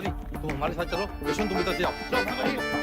रानी तुम हमारे साथ चलो, यशवंत तुम इधर से जाओ। चलो भागो।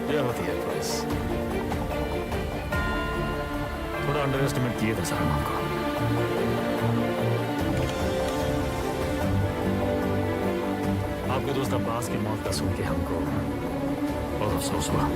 ये होती है पुलिस। थोड़ा अंडर एस्टिमेट किए थे सलमान को। आपके दोस्त अब्बास की मौत का सुन के हमको बहुत अफसोस हुआ।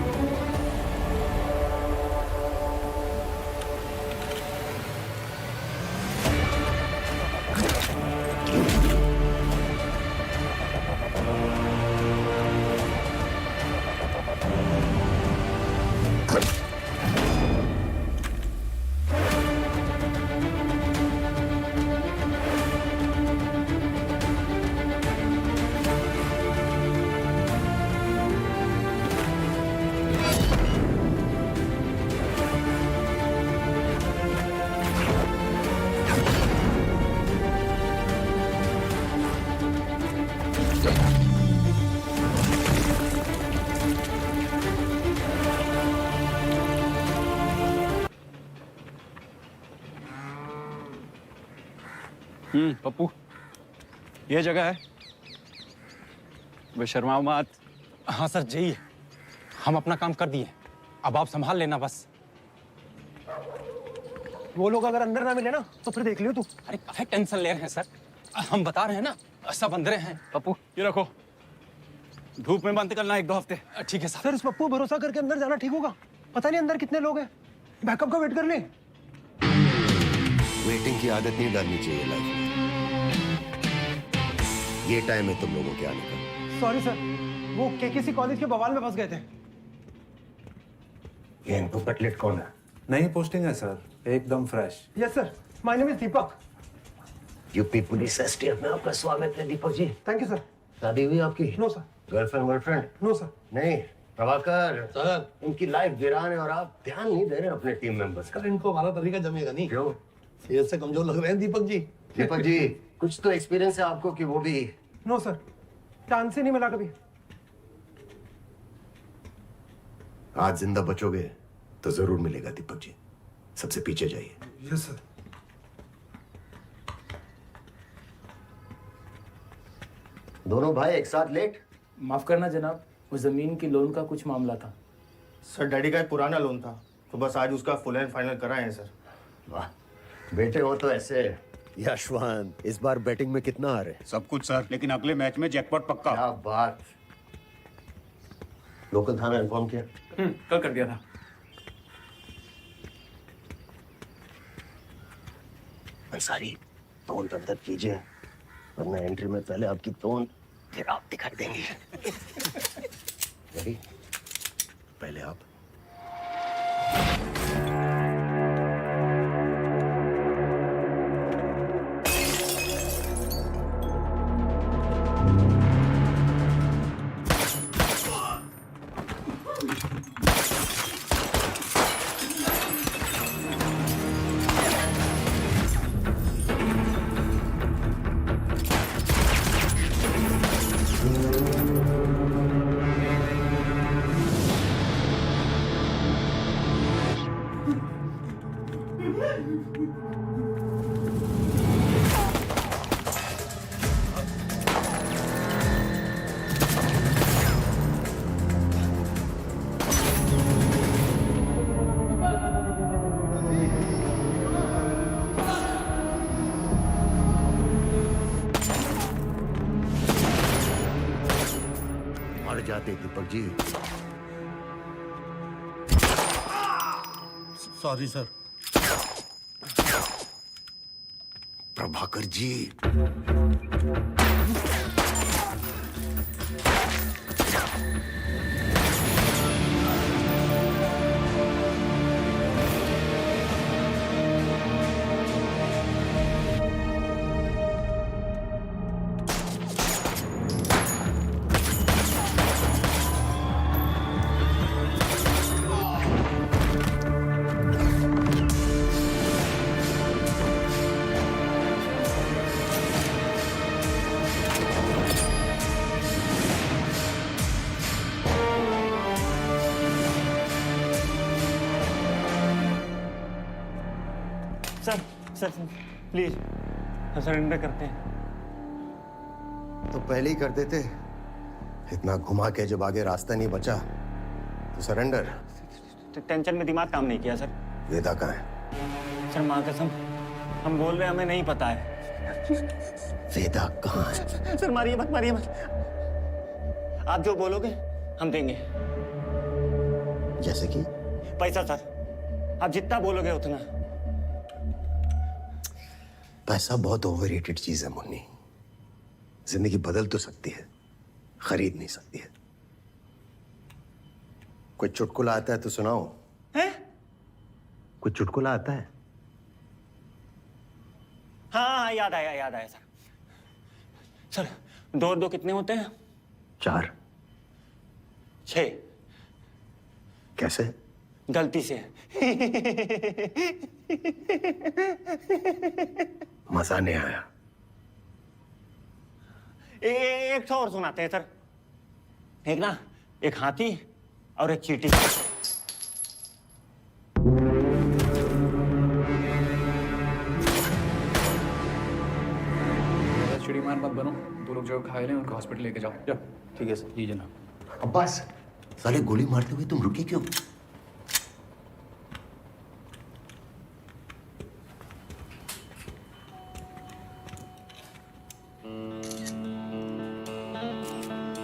पप्पू, ये जगह है। वे शर्माओ मत। हाँ सर, जाइए, हम अपना काम कर दिए, अब आप संभाल लेना बस। वो लोग अगर अंदर ना मिले ना तो फिर देख लियो तू। अरे काहे टेंशन ले रहे हैं सर, हम बता रहे हैं ना, सब अंदर हैं। पप्पू ये रखो, धूप में बंद करना 1-2 हफ्ते। ठीक है सर। सर इस पप्पू भरोसा करके अंदर जाना ठीक होगा? पता नहीं अंदर कितने लोग हैं, बैकअप का वेट कर ले। वेटिंग की आदत नहीं डालनी चाहिए लाइफ में। ये टाइम है तुम लोगों के आने का। सॉरी सर, वो किसी कॉलेज के बवाल में फंस गए थे। ये इनको कटलेट कौन है? नई पोस्टिंग है सर, एकदम फ्रेश। Yes sir, my name is Deepak. UP police STF में आपका स्वागत है Deepak ji. Thank you sir. शादी हुई आपकी? No sir. Girlfriend? No sir. नहीं। प्रभाकर सर इनकी लाइफ वीरान है और आप ध्यान नहीं दे रहे अपने टीम मेंबर्स का। इनको हमारा तरीका जमेगा नहीं। क्यों? सेहत से कमजोर लग रहे हैं दीपक जी। दीपक जी कुछ तो एक्सपीरियंस है आपको कि वो भी। नो सर, चांस ही नहीं मिला कभी। आज जिंदा बचोगे तो जरूर मिलेगा दीपक जी। सबसे पीछे जाइए। Yes sir. दोनों भाई एक साथ लेट? माफ करना जनाब, उस जमीन की लोन का कुछ मामला था। सर डैडी का एक पुराना लोन था तो बस आज उसका फुल एंड फाइनल कराए हैं सर। वाह, बेटे हो तो ऐसे। यशवंत इस बार बैटिंग में कितना आ रहे? सब कुछ सर, लेकिन अगले मैच में जैकपॉट पक्का। क्या बात। लोकल थाना इन्फॉर्म किया? कल कर दिया था। अंसारी तोन अंदर कीजिए, वरना एंट्री में पहले आपकी तोन फिर आप दिखाई देंगे। रेडी? पहले आप। मर जाते Deepak ji. Sorry sir. Prabhakar ji, sir please हम सरेंडर करते हैं। तो पहले ही कर देते। इतना घुमा के जब आगे रास्ता नहीं बचा तो सरेंडर। टेंशन में दिमाग काम नहीं किया सर। वेदा कहाँ है? सर माँ कसम हम बोल रहे हैं, हमें नहीं पता है। वेदा कहाँ है? सर मारिए मत, मारिए मत। आप जो बोलोगे हम देंगे। जैसे कि पैसा सर, आप जितना बोलोगे उतना। पैसा बहुत ओवररेटेड चीज है मुन्नी। जिंदगी बदल तो सकती है, खरीद नहीं सकती है। कोई चुटकुला आता है तो सुनाओ। हैं? कोई चुटकुला आता है? हाँ याद आया सर। सर 2 और 2 कितने होते हैं? 4। 6। कैसे? गलती से। मजा नहीं आया। एक तो और सुनाते हैं सर। एक ना, एक हाथी और एक चींटी। चिड़ीमान मत बनो, 2 लोग जो घायल हैं उनको हॉस्पिटल लेके जाओ। जाओ। ठीक है सर। जी जनाब। अब्बास, साले गोली मारते हुए तुम रुके क्यों?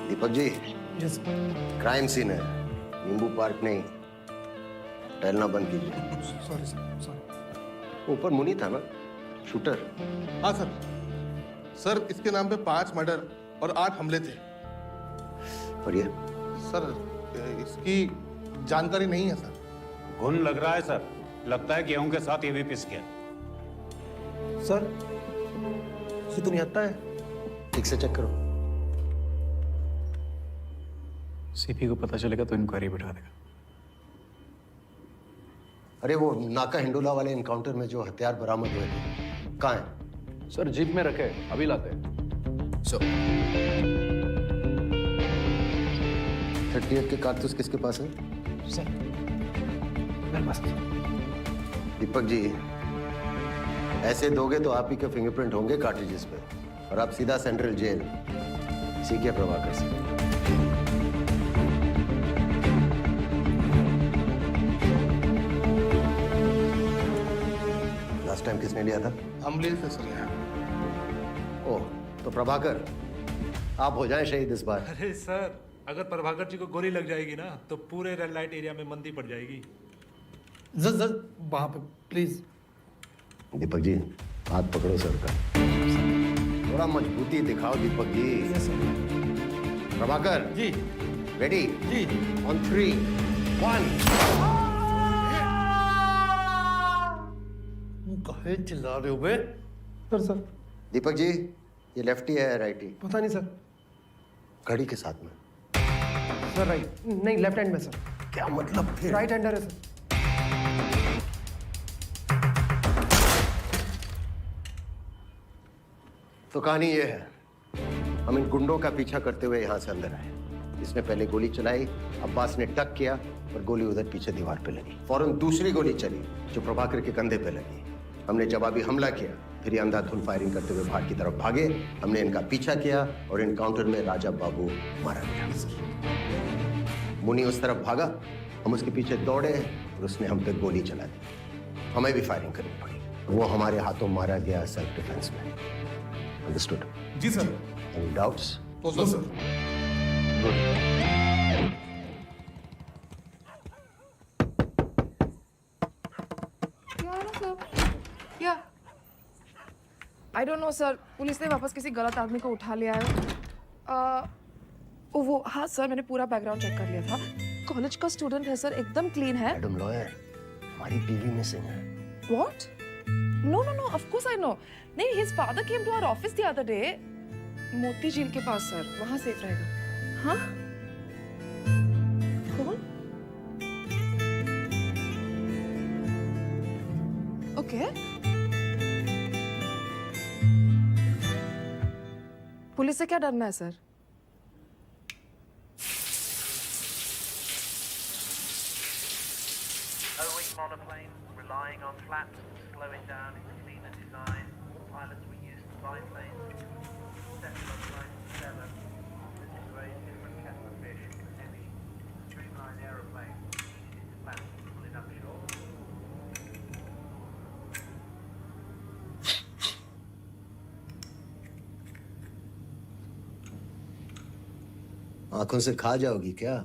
दीपक जी, क्राइम सीन है, नींबू पार्क नहीं। टहलना बंद कीजिए। Sorry sir, sorry. ऊपर मुनी था ना, शूटर। हाँ सर। सर इसके नाम पे 5 मर्डर और 8 हमले थे। और ये सर इसकी जानकारी नहीं है सर। घुन लग रहा है सर। लगता है गेहूं के साथ ये भी पिस गया। सर ये तो नहीं आता है। ठीक से चेक करो। सीपी को पता चलेगा तो इंक्वायरी बिठा देगा। अरे वो नाका हिंडोला वाले एनकाउंटर में जो हथियार बरामद हुए थे, कहाँ है? सर जीप में रखे, अभी लाते हैं। 38 के कारतूस किसके पास है? सर मेरे पास। दीपक जी, ऐसे दोगे तो आप ही के फिंगरप्रिंट होंगे कार्ट्रिजेस पे, और आप सीधा सेंट्रल जेल। सीखे प्रभाकर से। लास्ट टाइम किसने लिया था? अमलील से सर यहाँ। ओह, तो प्रभाकर आप हो जाएं शहीद इस बार। अरे सर, अगर प्रभाकर जी को गोली लग जाएगी ना तो पूरे रेड लाइट एरिया में मंदी पड़ जाएगी। वहां पे प्लीज। दीपक जी, हाथ पकड़ो सर का। थोड़ा मजबूती दिखाओ Deepak ji. Prabhakar ji. Ready? Ji. On 3, 1। कहे चिल्ला रहे हो बे? सर दीपक जी, ये लेफ्टी है राइटी? पता नहीं सर। घड़ी के साथ में? सर राइट, नहीं लेफ्ट हैंड में सर। क्या मतलब फिर? राइट हैंडर है सर। तो कहानी ये है, हम इन गुंडों का पीछा करते हुए यहां से अंदर आए। इसने पहले गोली चलाई, अब्बास ने टक किया और गोली उधर पीछे दीवार पे लगी। फौरन दूसरी गोली चली जो प्रभाकर के कंधे पे लगी। हमने जवाबी हमला किया, फिर ये अंधाधुंध फायरिंग करते हुए भाट की तरफ भागे। हमने इनका पीछा किया और एनकाउंटर में राजा बाबू मारा गया। मुनी उस तरफ भागा, हम उसके पीछे दौड़े और उसने हम पे गोली चला दी। हमें भी फायरिंग करनी पड़ी। वो हमारे हाथों मारा गया सेल्फ डिफेंस में। अंडरस्टूड? जी sir. Any doubts? No sir. Good. I don't know sir, police ने वापस किसी गलत आदमी को उठा लिया है। वो हाँ सर, मैंने पूरा बैकग्राउंड चेक कर लिया था। कॉलेज का स्टूडेंट है सर, एकदम क्लीन है। मैडम लॉयर, हमारी बीवी मिसिंग है। What? No no no, of course I know. नहीं, his father came to our office the other day. Moti Jheel के पास सर, वहां सेफ रहेगा। हाँ? कौन? ओके। पुलिस से क्या डरना है sir? Monoplane relying on flaps, slowing down its cleaner design. Pilots were used to biplanes. Central on Flight 7. This is a very different kettle of fish. Heavy, streamlined aeroplane. Needed its flaps to pull it up shore. आंखों से खा जाओगी क्या?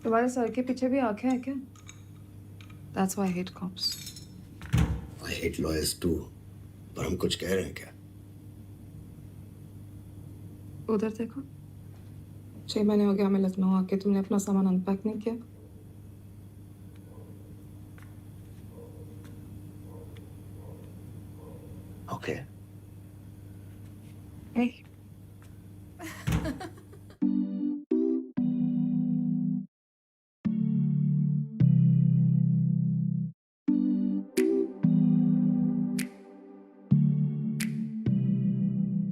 तुम्हारे sir के पीछे भी आंखें हैं क्या? That's why I hate cops. I hate lawyers too. पर हम कुछ कह रहे हैं क्या? उधर देखो। 6 महीने हो गया हमें लखनऊ आके, तुमने अपना सामान अनपैक नहीं किया। Okay. Hey.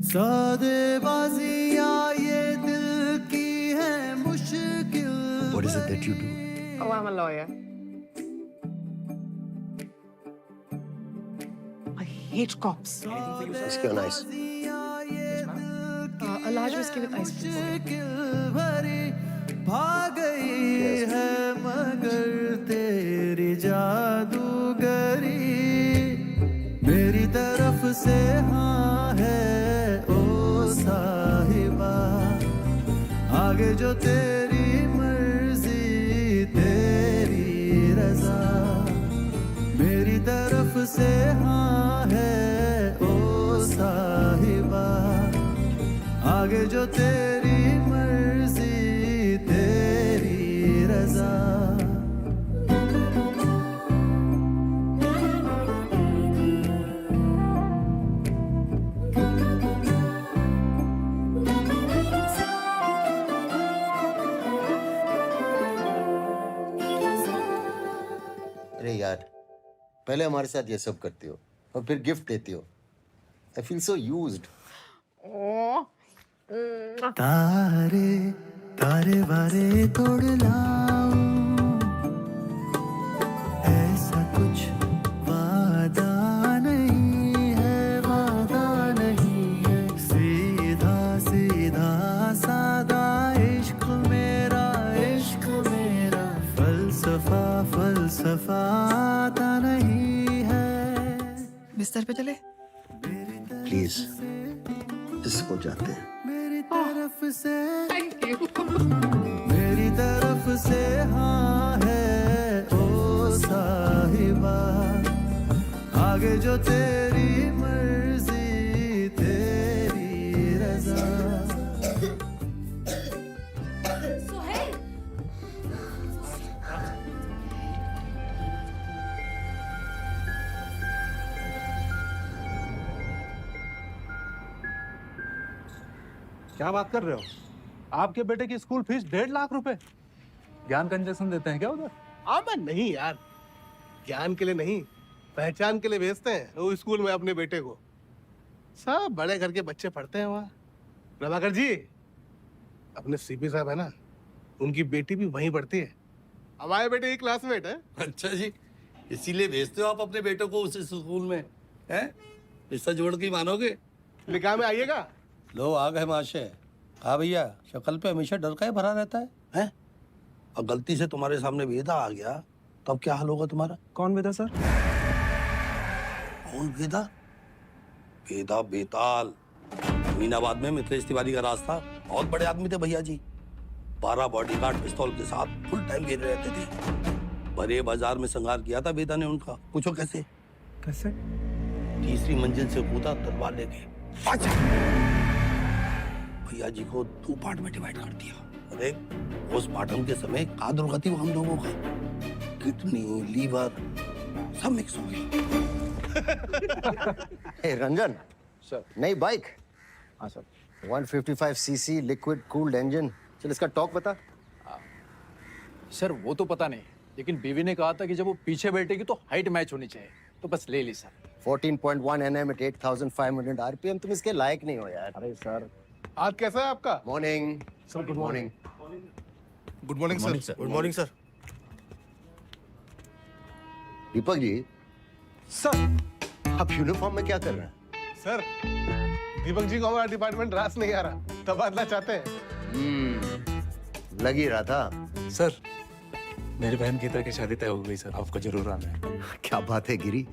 सौदेबाजियां ये दिल की है मुश्किल। What is it that you do? Oh, I'm a lawyer. I hate cops. Whiskey on ice. A large whiskey with ice. भरी भाग गई है मगर तेरी जादूगरी मेरी तरफ से हाँ है ओ साहिबा। आगे जो तेरी मर्जी तेरी रजा मेरी तरफ से हाँ है ओ साहिबा। आगे जो तेरी मर्जी तेरी रजा। अरे यार, पहले हमारे साथ ये सब करती हो और फिर गिफ्ट देती हो। I feel so used. तारे तारे वारे तोड़ लाऊं ऐसा कुछ वादा नहीं है, वादा नहीं है। सीधा सीधा सादा इश्क मेरा फलसफा फलसफा आता नहीं है। बिस्तर पे चले? प्लीज, इसको जाते हैं। मेरी तरफ से Thank you. मेरी तरफ से हाँ है ओ साहिबा। आगे जो तेरी मर्जी तेरी रजा। क्या बात कर रहे हो? आपके बेटे की स्कूल फीस 1.5 लाख रुपए। ज्ञान का इंजेक्शन देते हैं क्या उधर? मैं नहीं यार, ज्ञान के लिए नहीं, पहचान के लिए भेजते हैं वो स्कूल में अपने बेटे को। सब बड़े घर के बच्चे पढ़ते हैं वहाँ। प्रभाकर जी, अपने सीपी साहब है ना, उनकी बेटी भी वहीं पढ़ती है। हमारे बेटे की क्लासमेट है। अच्छा जी, इसीलिए भेजते हो आप अपने बेटों को उस स्कूल में, हैं? रिश्ता जोड़ के मानोगे? निकाह में आइएगा। लो आ गए माशे। हाँ भैया, शक्ल पे हमेशा डर का ही भरा रहता है, हैं? और गलती से तुम्हारे सामने वेदा आ गया तो अब क्या हाल होगा तुम्हारा? कौन वेदा सर? कौन वेदा? वेदा बेताल, अमीनाबाद में मिथिलेश तिवारी का रास्ता। बहुत बड़े आदमी थे भैया जी, 12 बॉडीगार्ड पिस्तौल के साथ फुल टाइम घेरे रहते थे। बड़े बाजार में संहार किया था वेदा ने उनका। पूछो कैसे? कैसे? तीसरी मंजिल से कूदा तलवार लेके। भैया जी को 2 पार्ट में डिवाइड कर दिया। अरे पोस्टमार्टम के समय का दुर्गति हम लोगों का, किडनी, लीवर सब मिक्स हो गया। हे रंजन सर। नई बाइक। हाँ sir. 155 CC liquid cooled engine. चल इसका टॉक बता। सर वो तो पता नहीं, लेकिन बीवी ने कहा था कि जब वो पीछे बैठेगी तो हाइट मैच होनी चाहिए, तो बस ले ली सर। 14.1 Nm at 8500 RPM। तुम इसके लायक नहीं हो यार। अरे सर। आज कैसा है आपका? Morning sir, good morning. Good morning sir. Good morning sir. Deepak ji, sir आप यूनिफॉर्म में क्या कर रहे हैं? सर, दीपक जी को हमारा डिपार्टमेंट रास नहीं आ रहा, तबादला चाहते हैं। लग ही रहा था। सर, मेरी बहन गीता की शादी तय हो गई सर, आपको जरूर आना है। क्या बात है गिरी,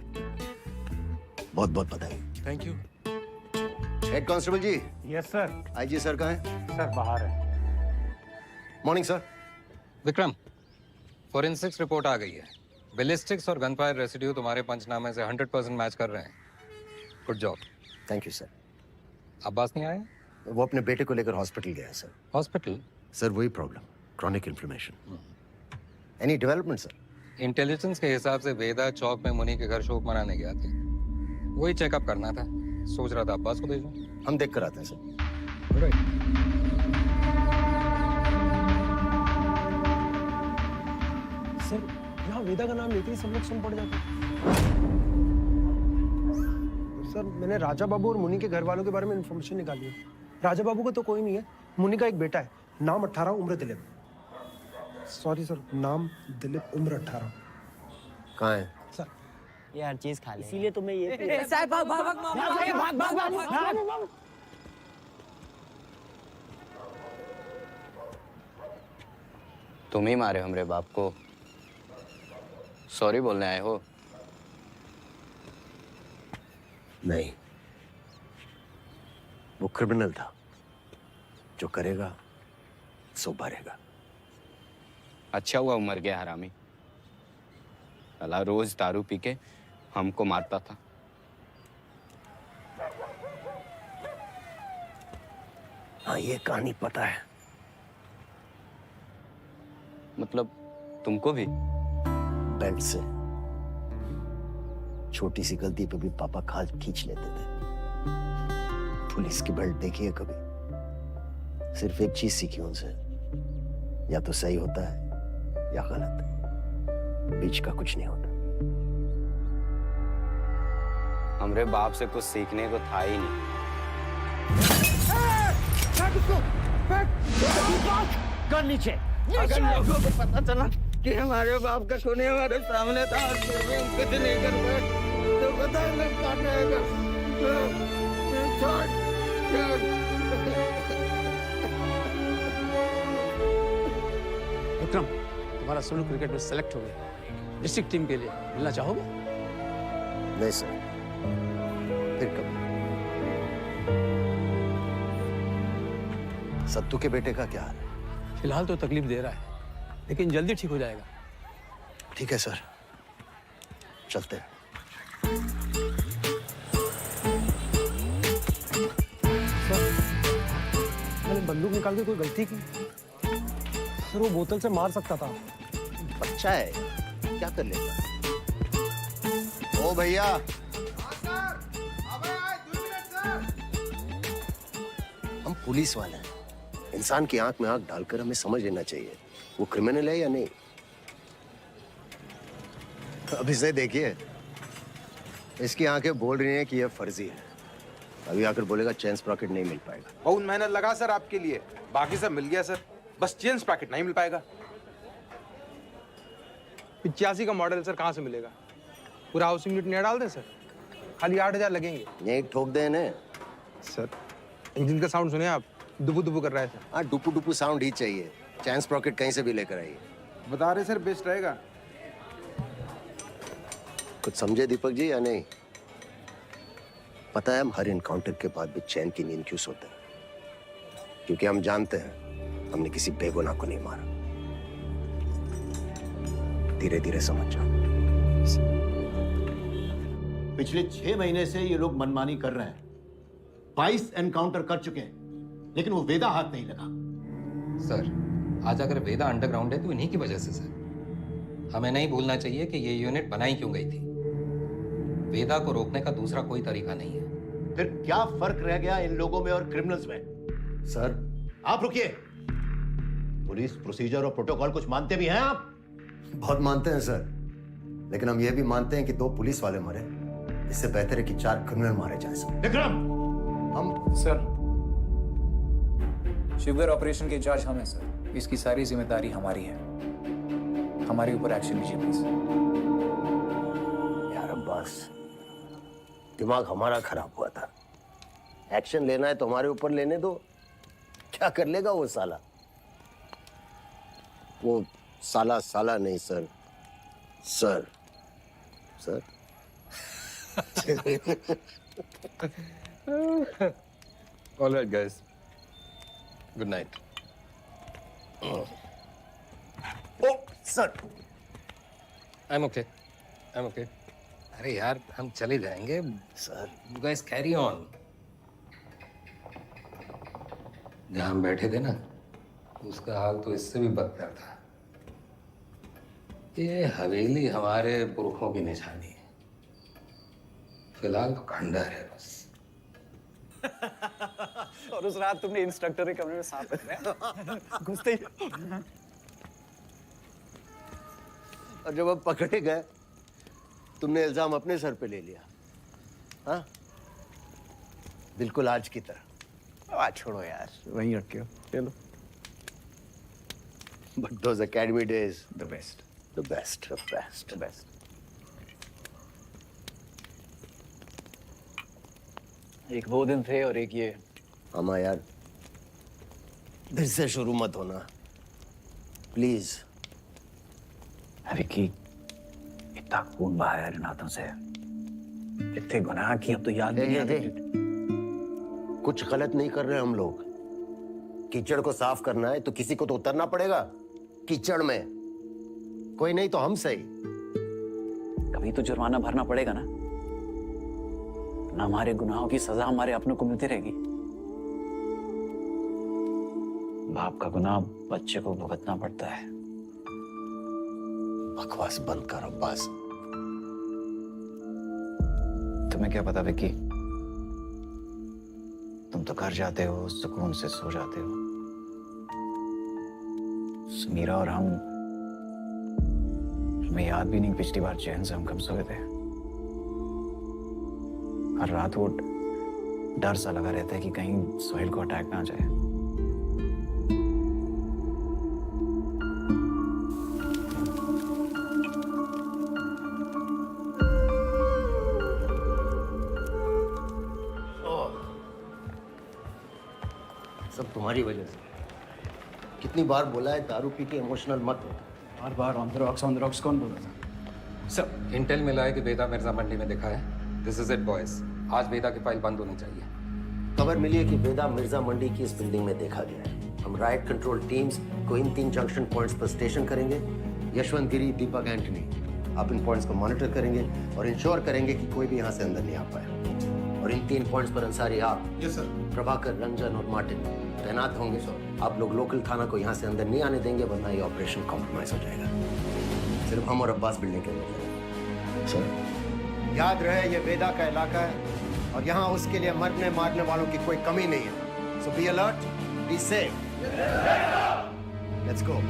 बहुत बहुत बधाई। Thank you. Head constable ji. Yes sir. IG sir कहाँ हैं? सर बाहर है। Morning sir. Vikram, forensics report आ गई है। बैलिस्टिक्स और गनफायर रेसिड्यू तुम्हारे पंचनामे से 100% मैच कर रहे हैं। Good job. Thank you sir. Abbas नहीं आया? वो अपने बेटे को लेकर हॉस्पिटल गया है सर। हॉस्पिटल? सर वही problem, chronic inflammation. Any development sir? Intelligence के हिसाब से वेदा चौक में मुनि के घर शोक मनाने गया था। वही चेकअप करना था। सोच रहा था अब्बास को भेजूं। हम देख कर आते हैं सर। सर यहाँ वेदा का नाम लेते ही सब लोग सुन पड़ जाते। सर मैंने राजा बाबू और मुनि के घर वालों के बारे में इंफॉर्मेशन निकाली है। राजा बाबू का तो कोई नहीं है, मुनि का एक बेटा है, नाम 18, उम्र दिलीप। सॉरी सर, नाम दिलीप, उम्र 18। कहाँ है? सर ये हर चीज खा ले, इसीलिए तुम्हें ये तुम ही मारे हमरे बाप को, सॉरी बोलने आए हो? नहीं, वो क्रिमिनल था, जो करेगा सो भरेगा। अच्छा हुआ मर गया हरामी, साला रोज दारू पी के हमको मारता था। हाँ ये कहानी पता है। मतलब तुमको भी? बेल्ट से छोटी सी गलती पे भी पापा खाल खींच लेते थे। पुलिस की बेल्ट देखी है कभी? सिर्फ एक चीज सीखी उनसे, या तो सही होता है या गलत, बीच का कुछ नहीं होता। हमरे बाप से कुछ सीखने को था ही नहीं। कर नीचे। अगर लोगों को पता चला कि हमारे बाप का खून हमारे सामने था, कुछ नहीं कर पाए तो पता नहीं कौन आएगा। विक्रम, तुम्हारा सोनू क्रिकेट में सेलेक्ट हो गया डिस्ट्रिक्ट टीम के लिए, मिलना चाहोगे? नहीं सर, फिर कभी। सत्तू के बेटे का क्या हाल है? फिलहाल तो तकलीफ दे रहा है, लेकिन जल्दी ठीक हो जाएगा। ठीक है सर, चलते हैं। मैंने बंदूक निकाल के कोई गलती की? सर वो बोतल से मार सकता था। बच्चा है, क्या कर लेगा? ओ भैया, हम पुलिस वाले हैं। इंसान की आंख में आंख डालकर हमें समझ लेना चाहिए वो क्रिमिनल है या नहीं। अब इसे देखिए, इसकी आंखें बोल रही हैं कि यह फर्जी है, अभी आकर बोलेगा चेन स्प्रॉकेट नहीं मिल पाएगा। बहुत मेहनत लगा सर आपके लिए, बाकी सब मिल गया सर, बस चेन स्प्रॉकेट नहीं मिल पाएगा। 85 का मॉडल सर, कहाँ से मिलेगा? पूरा हाउसिंग यूनिट नया डाल दें सर, खाली 8,000 लगेंगे। यही ठोक दे इन्हें। सर इंजन का साउंड सुने आप, दुबू दुबू कर रहा है सर। हाँ, डुपू डुपू साउंड ही चाहिए। चैन स्प्रॉकेट कहीं से भी लेकर आइए। बता रहे सर बेस्ट रहेगा। कुछ समझे दीपक जी या नहीं? पता है हम हर इनकाउंटर के बाद भी चैन की नींद क्यों सोते हैं? क्योंकि हम जानते हैं हमने किसी बेगुनाह को नहीं मारा। धीरे धीरे समझ जाओ। पिछले 6 महीने से ये लोग मनमानी कर रहे हैं। 22 एनकाउंटर कर चुके हैं, लेकिन वो वेदा हाथ नहीं लगा। सर आज अगर वेदा अंडरग्राउंड है तो इन्हीं की वजह से सर। हमें नहीं भूलना चाहिए कि ये यूनिट बनाई क्यों गई थी। वेदा को रोकने का दूसरा कोई तरीका नहीं है। फिर क्या फर्क रह गया इन लोगों में और क्रिमिनल्स में? सर आप रुकिए। पुलिस प्रोसीजर और प्रोटोकॉल कुछ मानते भी हैं आप? बहुत मानते हैं सर, लेकिन हम ये भी मानते हैं कि 2 पुलिस वाले मरे, इससे बेहतर है कि 4 क्रिमिनल मारे जाए। सर विक्रम, हम सर शिवगर ऑपरेशन के इंचार्ज हम हैं सर। इसकी सारी जिम्मेदारी हमारी है। हमारे ऊपर एक्शन लीजिए प्लीज। यार अब्बास, दिमाग हमारा खराब हुआ था। एक्शन लेना है तो हमारे ऊपर लेने दो। क्या कर लेगा वो साला? वो साला नहीं sir, sir sir. All right, guys. Good night. Oh, sir. I'm okay. I'm okay. अरे यार हम चले जाएंगे sir. You guys carry on. जहाँ हम बैठे थे ना, उसका हाल तो इससे भी बदतर था। ये हवेली हमारे पुरखों की निशानी है। फिलहाल तो खंडर है बस। और उस रात तुमने इंस्ट्रक्टर के कमरे में सांप पकड़ा घुसते ही। और जब हम पकड़े गए, तुमने इल्जाम अपने सर पे ले लिया। हाँ, बिल्कुल आज की तरह। आज छोड़ो यार, वहीं रखे हो। चलो। But those academy days, The best. the best, the best. The best. एक वो दिन थे और एक ये। अमा यार, फिर से शुरू मत होना प्लीज। विक्की, इतना खून बहा है इन हाथों से, इतने गुनाह की अब तो याद नहीं आते। कुछ गलत नहीं कर रहे हम लोग। कीचड़ को साफ करना है तो किसी को तो उतरना पड़ेगा कीचड़ में। कोई नहीं तो हम सही। कभी तो जुर्माना भरना पड़ेगा ना। ना हमारे गुनाहों की सजा हमारे अपनों को मिलती रहेगी। बाप का गुनाह बच्चे को भुगतना पड़ता है। बकवास बंद कर अब्बास। तुम्हें क्या पता विक्की, तुम तो घर जाते हो, सुकून से सो जाते हो। समीरा और हमें याद भी नहीं पिछली बार चैन से हम कब सोए थे। हर रात वो डर सा लगा रहता है कि कहीं सोहेल को अटैक ना आ जाए। सब तुम्हारी वजह से। कितनी बार बोला है दारू पी के इमोशनल मत हो। बार ऑन द रॉक्स कौन बोल रहा था? सर इंटेल मिला है कि वेदा मिर्जा मंडी में दिखा है। दिस इज इट बॉयज, आज वेदा की फाइल बंद होनी चाहिए। खबर मिली है कि वेदा मिर्जा मंडी की इस बिल्डिंग में देखा गया है। हम राइट कंट्रोल टीम्स को इन 3 जंक्शन पॉइंट्स पर स्टेशन करेंगे। यशवंत गिरी, दीपक एंटनी, आप इन पॉइंट्स को मॉनिटर करेंगे और इंश्योर करेंगे कि कोई भी यहाँ से अंदर नहीं आ पाए। और इन 3 पॉइंट्स पर अंसारी, आप, यस सर, प्रभाकर, रंजन और मार्टिन तैनात होंगे। आप लोग लोकल थाना को यहाँ से अंदर नहीं आने देंगे, वरना ये ऑपरेशन कॉम्प्रोमाइज हो जाएगा। सिर्फ हम और अब्बास बिल्डिंग के अंदर। सर याद रहे, ये वेदा का इलाका है और यहाँ उसके लिए मरने मारने वालों की कोई कमी नहीं है। So be alert, be safe. Let's go.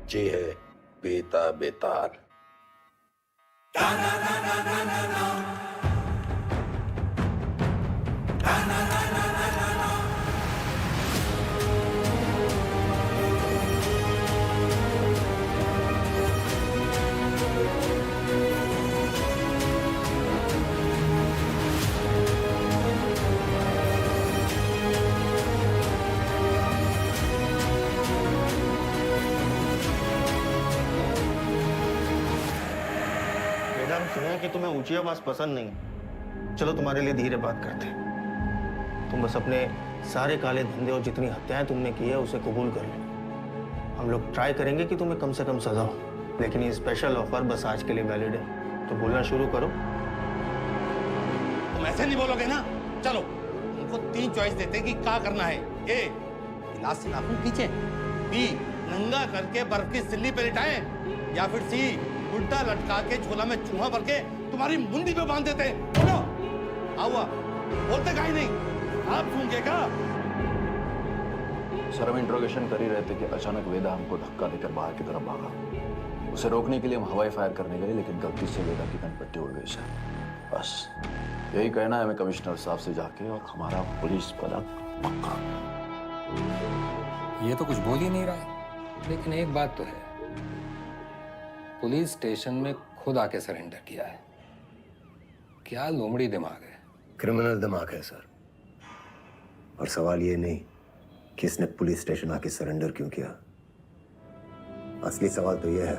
बच्चे है बेता बेताल। मैडम सुना कि तुम्हें ऊंची आवाज पसंद नहीं। चलो तुम्हारे लिए धीरे बात करते हैं। तुम बस अपने सारे काले धंधे और जितनी हत्याएं तुमने की है उसे कबूल कर लो। हम लोग ट्राई करेंगे कि तुम्हें कम से कम सजा हो, लेकिन ये स्पेशल ऑफर बस आज के लिए वैलिड है। तो बोलना शुरू करो। तुम ऐसे नहीं बोलोगे ना। चलो तुमको 3 चॉइस देते हैं कि क्या करना है। ए, गिलास से नाखून खींचे। बी, नंगा करके बर्फ की सिल्ली पे लिटाएं। या फिर सी, उल्टा लटका के झोला में चूहा भर के तुम्हारी मुंडी पे बांध देते हैं। बोलो, आओ बोलते काहे नहीं? आप सूंघेगा। सर हम इंट्रोगेशन कर ही रहे थे कि अचानक वेदा हमको धक्का देकर बाहर की तरफ भागा। उसे रोकने के लिए हम हवाई फायर करने गए, लेकिन गलती से वेदा की कनपट्टी उड़ गई सर। बस यही कहना है हमें कमिश्नर साहब से जाके, और हमारा पुलिस पदक पक्का। ये तो कुछ बोल ही नहीं रहा है, लेकिन एक बात तो है, पुलिस स्टेशन में खुद आके सरेंडर किया है। क्या लोमड़ी दिमाग है। क्रिमिनल दिमाग है सर। और सवाल ये नहीं कि इसने पुलिस स्टेशन आके सरेंडर क्यों किया। असली सवाल तो यह है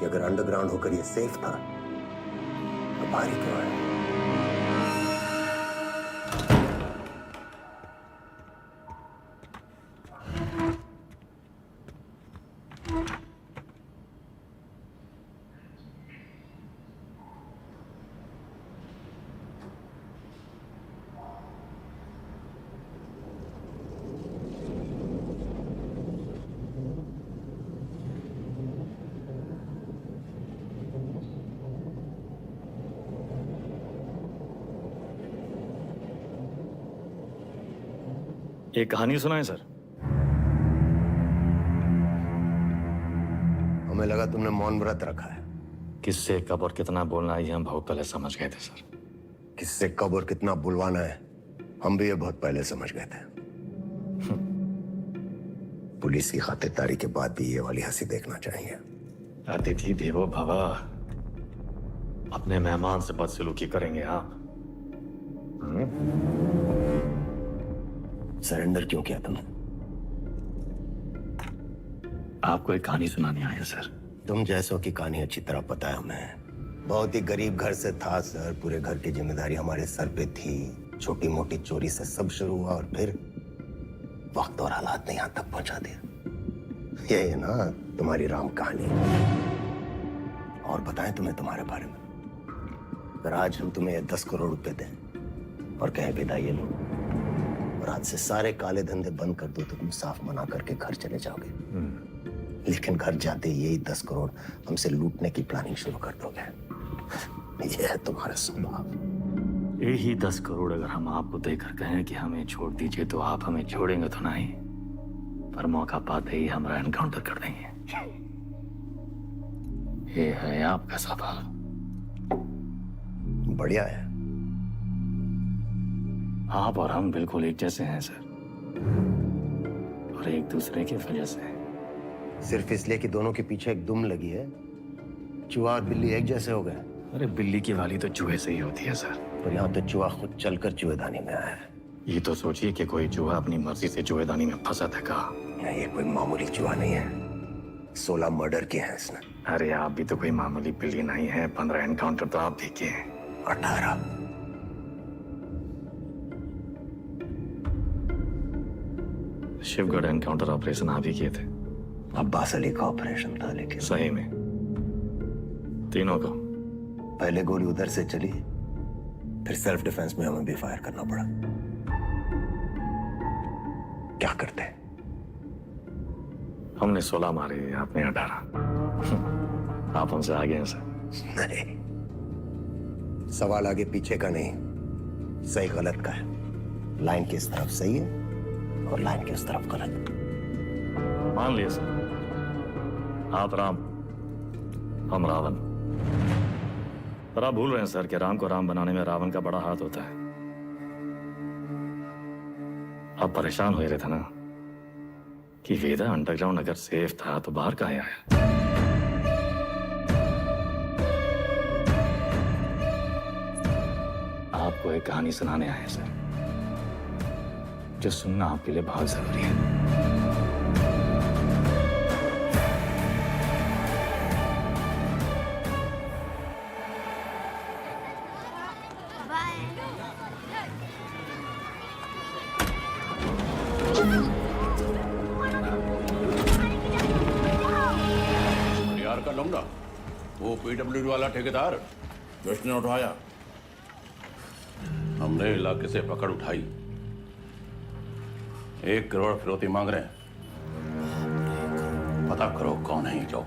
कि अगर अंडरग्राउंड होकर ये सेफ था तो बाहर ही क्यों आया। एक कहानी सुनाए सर। हमें लगा तुमने मौन व्रत रखा है। किससे कब और कितना बोलना है ये हम बहुत पहले समझ गए थे सर। किससे कब और कितना बुलवाना है हम भी ये बहुत पहले समझ गए थे। पुलिस की खातिरदारी के बाद भी ये वाली हंसी देखना चाहिए। अतिथि देवो भव। अपने मेहमान से बदसलूकी करेंगे आप। सरेंडर क्यों किया तुमने? आपको एक कहानी सुनाने आया सर। तुम जैसों की कहानी अच्छी तरह पता है हमें। बहुत ही गरीब घर से था सर। पूरे घर की जिम्मेदारी हमारे सर पे थी। छोटी मोटी चोरी से सब शुरू हुआ और फिर वक्त और हालात ने यहां तक पहुंचा दिया। यही है ना तुम्हारी राम कहानी। और बताएं तुम्हें तुम्हारे बारे में। अगर आज हम तुम्हें 10 करोड़ रुपए दें और कहें विदा ये लो और आज से सारे काले धंधे बंद कर दो तो तुम साफ मना करके घर चले जाओगे। लेकिन घर जाते यही 10 करोड़ हमसे लूटने की प्लानिंग शुरू कर दोगे। ये है तुम्हारा स्वभाव। यही 10 करोड़ अगर हम आपको देकर कहें कि हमें छोड़ दीजिए तो आप हमें छोड़ेंगे तो नहीं, पर मौका पाते ही हमारा एनकाउंटर कर देंगे। ये है आपका स्वभाव। बढ़िया है। आप और हम बिल्कुल एक जैसे हैं सर, और एक दूसरे की वजह से। सिर्फ इसलिए कि दोनों के पीछे एक दुम लगी है, चूहा और बिल्ली एक जैसे हो गए। अरे बिल्ली की वाली तो चूहे से ही होती है सर। पर यहाँ तो चूहा खुद चलकर चूहेदानी में आया है। ये तो सोचिए कि कोई चूहा अपनी मर्जी से चूहेदानी में फंसा था का। ये कोई मामूली चूहा नहीं है। 16 मर्डर किए हैं इसने। अरे आप भी तो कोई मामूली बिल्ली नहीं है। 15 एनकाउंटर तो आप भी किए हैं। 18। शिवगढ़ एनकाउंटर ऑपरेशन आप ही किए थे। अब्बास अली का ऑपरेशन था, लेकिन सही में तीनों का। पहले गोली उधर से चली, फिर सेल्फ डिफेंस में हमें भी फायर करना पड़ा। क्या करते? हमने 16 मारे, आपने 18। आप हमसे आगे हैं सर। नहीं, सवाल आगे पीछे का नहीं, सही गलत का है। लाइन किस तरफ सही है और लाइन किस तरफ गलत। मान लिया सर, आप राम, हम रावण। पर आप भूल रहे हैं सर कि राम को राम बनाने में रावण का बड़ा हाथ होता है। आप परेशान हो रहे थे ना कि वेदा अंडरग्राउंड अगर सेफ था तो बाहर कहाँ आया। आपको एक कहानी सुनाने आए हैं सर, जो सुनना आपके लिए बहुत जरूरी है। यार का लौंडा, वो पीडब्ल्यूडी वाला ठेकेदार जिसने उठाया, हमने इलाके से पकड़ उठाई। 1 करोड़ फिरौती मांग रहे हैं। पता करो कौन है ये लोग।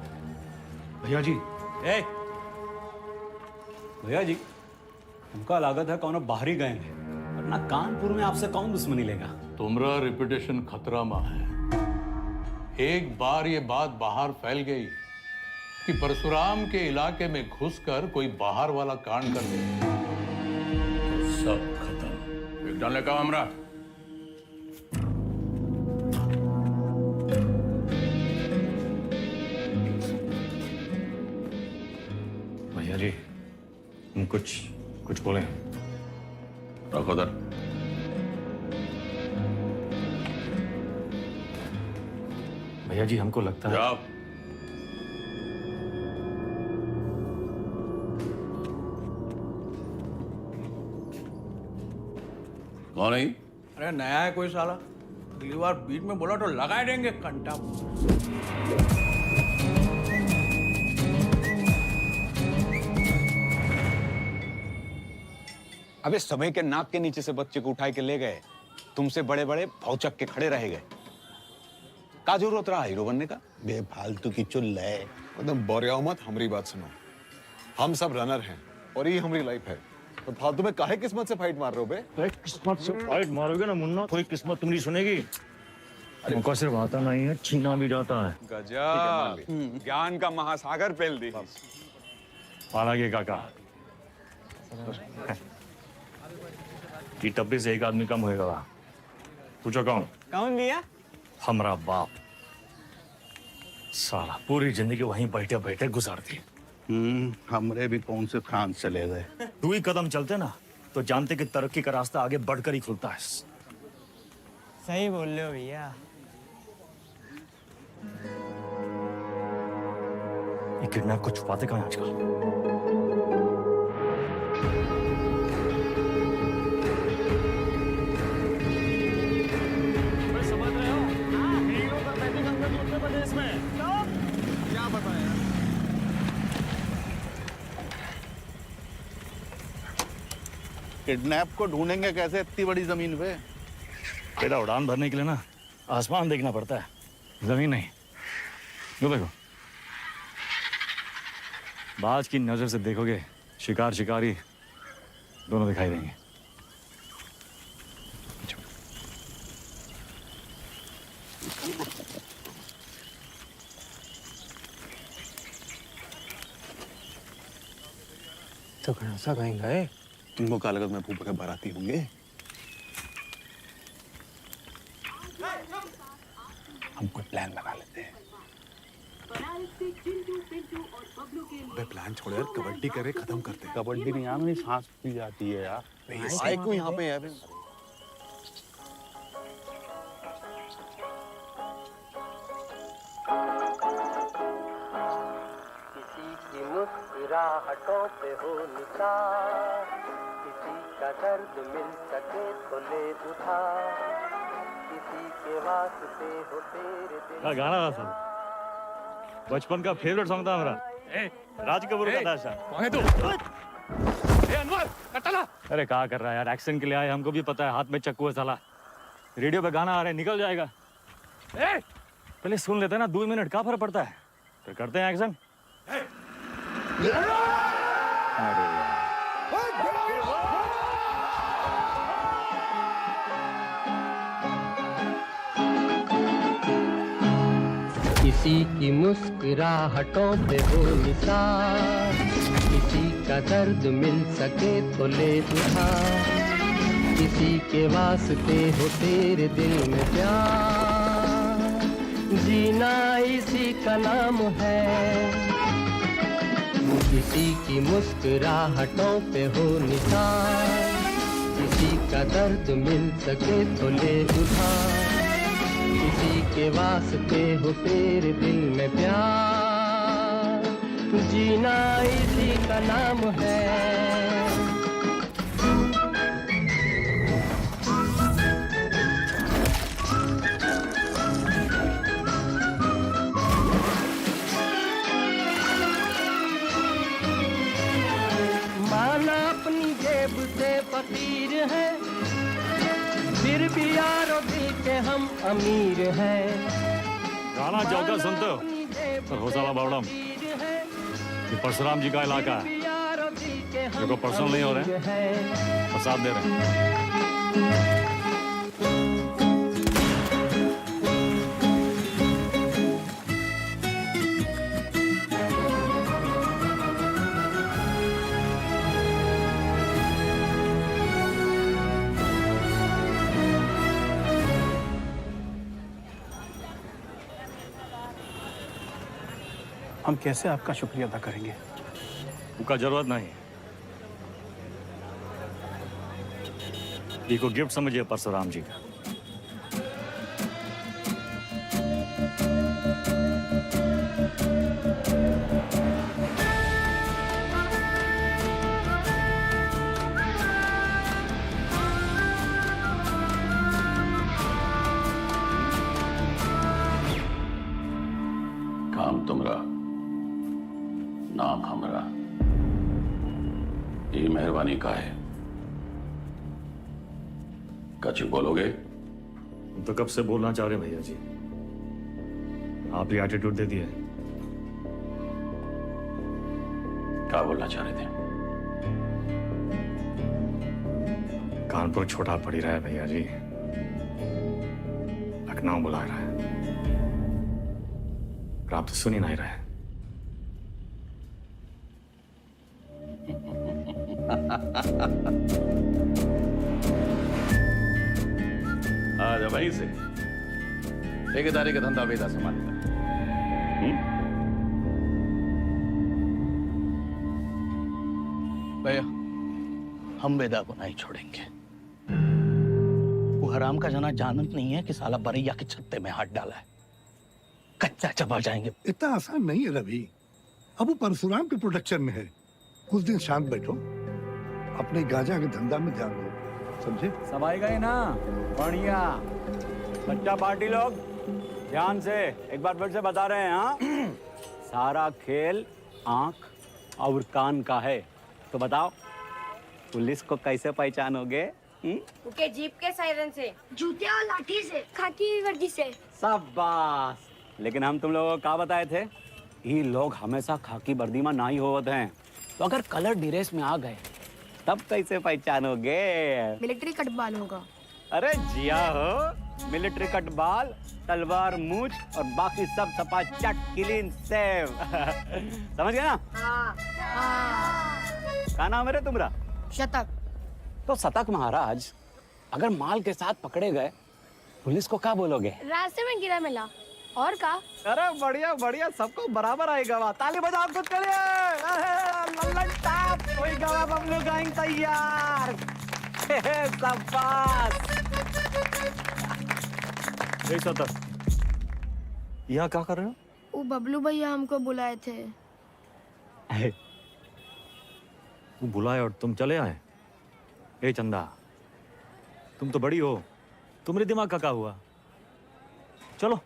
भैया जी, भैया जी, हमका लागत है कौन बाहरी गए हैं, वरना कानपुर में आपसे कौन दुश्मनी लेगा। तुम्हारा रेपुटेशन खतरा में है। एक बार ये बात बाहर फैल गई कि परशुराम के इलाके में घुसकर कोई बाहर वाला कांड कर दे, तो सब खत्म। एक डालने का हमरा। भैया जी, हम कुछ बोले। रखो दर। भैया जी, हमको लगता है जाओ। कौन है? अरे नया है कोई साला, अगली बार बीच में बोला तो लगा देंगे कंटा। अबे समय के नाक के नीचे से बच्चे को उठा के ले गए, तुमसे बड़े बड़े भौचक के खड़े रह गए। का जरूरत रहा हीरो बनने का? बेफालतू की चुल है। एकदम बोरियाओ मत, हमारी बात सुनो। हम सब रनर हैं और ये हमारी लाइफ है, तो फालतू में काहे किस्मत से फाइट मार रहे हो बे? किस्मत से फाइट मारोगे ना मुन्ना, कोई किस्मत तुम नहीं सुनेगी। हमको सिर्फ आता नहीं है, छीना भी जाता है। गजब, ज्ञान का महासागर पेल दी। हालांकि काका, ये टप्पी से एक आदमी कम होएगा। पूछो कौन? कौन भैया? हमारा बाप। साला पूरी जिंदगी वहीं बैठे बैठे गुजार दी। हमरे भी कौन से फ्रांस चले गए। 2 ही कदम चलते ना तो जानते कि तरक्की का रास्ता आगे बढ़कर ही खुलता है। सही बोल रहे हो भैया। ये किडनैप को छुपाते कहाँ हैं आजकल? किडनैप को ढूंढेंगे कैसे इतनी बड़ी जमीन पे? बेटा, उड़ान भरने के लिए ना आसमान देखना पड़ता है, जमीन नहीं। यो देखो, बाज की नजर से देखोगे शिकार शिकारी दोनों दिखाई देंगे। तो घनासा कहीं गए? तुमको क्या लगत में फूफा के बाराती होंगे? हम कोई प्लान बना लेते हैं। बे प्लान छोड़ यार, कबड्डी करे खत्म करते हैं। कबड्डी नहीं यार, मेरी सांस फूल जाती है यार। आए क्यों यहाँ पे यार? किसी की मुस्कुराहटों पे हो निशान, किसी का दर्द मिल सके तो ले उठा, किसी के वास्ते हो तेरे दिल। क्या गाना था सर? बचपन का फेवरेट सॉन्ग था हमारा। राज कपूर का था शायद। कौन है तू? अनवर, कटला। अरे क्या कर रहा है यार? एक्शन के लिए आए, हमको भी पता है हाथ में चक्कू है साला। रेडियो पे गाना आ रहा है, निकल जाएगा। पहले सुन लेते हैं ना, 2 मिनट क्या फर्क पड़ता है? फिर करते हैं एक्शन। इस किसी की मुस्कुराहटों पे हो निसार, किसी का दर्द मिल सके तो ले उठा, किसी के वास्ते हो तेरे दिल में प्यार, जीना इसी का नाम है। किसी की मुस्कुराहटों पे हो निसार, किसी का दर्द मिल सके तो ले उठा, किसी के वास्ते हो तेरे दिल में प्यार, जीना इसी का नाम है। माना अपनी जेब से फकीर है, फिर भी यारों दिल के हम अमीर हैं। गाना चौका सुनते हो? पर होसाला बावड़म, ये परशुराम जी का इलाका है। देखो पर्सनल नहीं हो रहे हैं, और साथ दे रहे हैं। हम कैसे आपका शुक्रिया अदा करेंगे? उनका जरूरत नहीं। ये को गिफ्ट समझिए परशुराम जी का। काम तुमरा, नाम हमरा, ये मेहरबानी का है। कछ बोलोगे? तुम तो कब से बोलना चाह रहे भैया जी, आप ही एटीट्यूड दे दिए। क्या बोलना चाह रहे थे? कानपुर छोटा पड़ी रहा है भैया जी, लखनऊ बुला रहा है, पर आप तो सुन ही नहीं रहे। आज वहीं से ठेकेदारी का धंधा वेदा संभालेगा। भैया, हम वेदा को नहीं छोड़ेंगे। वो हराम का जना जानत नहीं है कि साला बरैया के छत्ते में हाथ डाला है। कच्चा चबा जाएंगे। इतना आसान नहीं है रवि। अब वो परशुराम के प्रोटेक्शन में है। कुछ दिन शांत बैठो, अपने गांजा के धंधा में ध्यान दो, समझे? सब आई गए ना? बढ़िया। बच्चा पार्टी लोग ध्यान से एक बार फिर से बता रहे हैं, हाँ? सारा खेल आंख और कान का है। तो बताओ, पुलिस को कैसे पहचानोगे? उनके जीप के सायरन से, जूते और लाठी से, खाकी वर्दी से। शाबाश। लेकिन हम तुम लोगों को क्या बताए थे? ये लोग हमेशा खाकी वर्दी में नहीं होते हैं, तो अगर कलर ड्रेस में आ गए तब कैसे पहचानोगे? मिलिट्री कटबाल होगा। अरे जिया हो, मिलिट्री कटबाल, तलवार मूछ और बाकी सब सपा चट क्लीन सेव। समझ गए ना? क्या नाम है रे तुम्हारा? शतक। तो शतक महाराज, अगर माल के साथ पकड़े गए पुलिस को क्या बोलोगे? रास्ते में गिरा मिला। और का? अरे बढ़िया बढ़िया, सबको बराबर आएगा। ताली बजाओ खुद के लिए। लल्लन टॉप, कोई गवा बबलू गाइंग तैयार। शाबाश। एक सतर, यहाँ क्या कर रहे हो? वो बबलू भैया हमको बुलाए थे। वो बुलाए और तुम चले आए? ए चंदा, तुम तो बड़ी हो, तुम्हारे दिमाग का क्या हुआ? चलो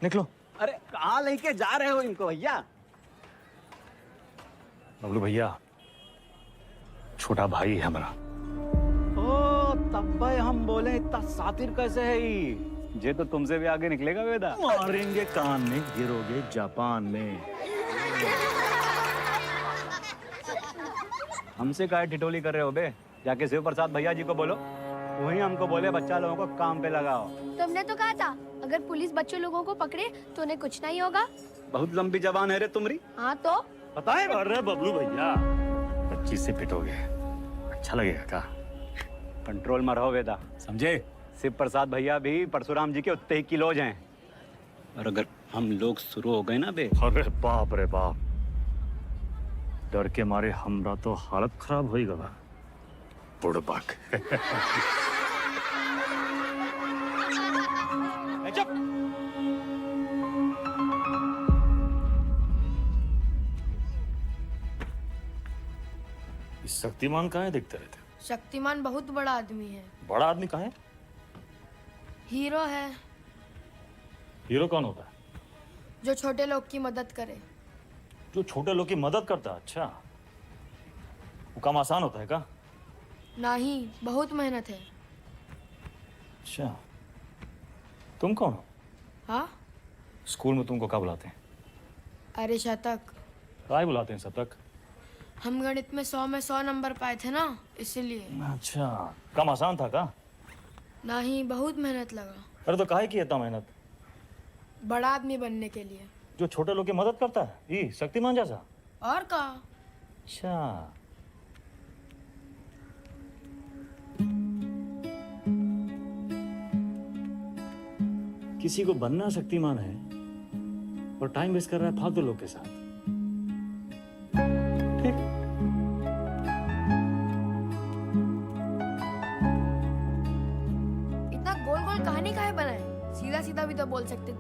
निकलो। अरे कहाँ लेके जा रहे हो इनको भैया? बबलू भैया छोटा भाई है हमारा। ओ तब भाई हम बोले इतना सातिर कैसे है ये तो तुमसे भी आगे निकलेगा वेदा। मारेंगे कान में, गिरोगे जापान में। हमसे काहे टिटोली कर रहे हो बे? जाके शिव प्रसाद भैया जी को बोलो, वही हमको बोले बच्चा लोगों को काम पे लगाओ। तुमने तो कहा था अगर पुलिस बच्चों लोगों को पकड़े तो उन्हें कुछ नहीं होगा। बहुत लंबी जबान है रे तुम्हारी। हाँ तो पता है मार रहे बबलू भैया, 25 से पिटोगे, अच्छा लगेगा का? कंट्रोल में रहो वेदा, समझे? शिव प्रसाद भैया भी परशुराम जी के उतने ही किलोज हैं, और अगर हम लोग शुरू हो गए ना बे, अरे बाप रे बाप, डर के मारे हमरा तो हालत खराब हो ही गवा। बुड़बक। चुप। शक्तिमान कहाँ है दिखते रहते? शक्तिमान बहुत बड़ा आदमी है। बड़ा आदमी कहाँ है? हीरो है हीरो कौन होता है? जो छोटे लोग की मदद करे। जो छोटे लोग की मदद करता है। अच्छा, वो काम आसान होता है का? नहीं, बहुत मेहनत है। अच्छा, तुम कौन हो? हाँ, स्कूल में तुमको क्या बुलाते हैं? अरे शतक। काय बुलाते हैं शतक? हम गणित में 100 में 100 नंबर पाए थे ना, इसीलिए। अच्छा, काम आसान था का? नहीं, बहुत मेहनत लगा। अरे तो काहे की इतना मेहनत? बड़ा आदमी बनने के लिए। जो छोटे लोग की मदद करता है, ये शक्तिमान जैसा? और का? अच्छा, किसी को बनना शक्तिमान है और टाइम वेस्ट कर रहा है फालतू लोग के साथ। ठीक। इतना गोल गोल कहानी काहे बनाए? सीधा सीधा भी तो बोल सकते थे।